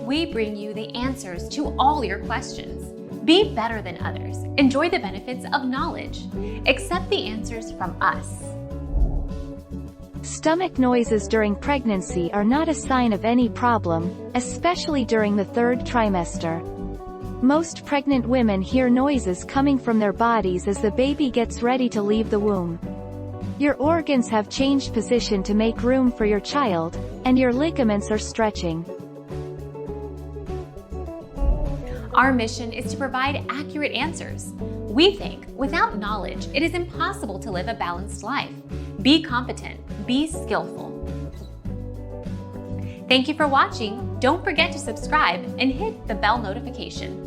we bring you the answers to all your questions. Be better than others. Enjoy the benefits of knowledge. Accept the answers from us. Stomach noises during pregnancy are not a sign of any problem, especially during the third trimester. Most pregnant women hear noises coming from their bodies as the baby gets ready to leave the womb. Your organs have changed position to make room for your child, and your ligaments are stretching. Our mission is to provide accurate answers. We think without knowledge, it is impossible to live a balanced life. Be competent, be skillful. Thank you for watching. Don't forget to subscribe and hit the bell notification.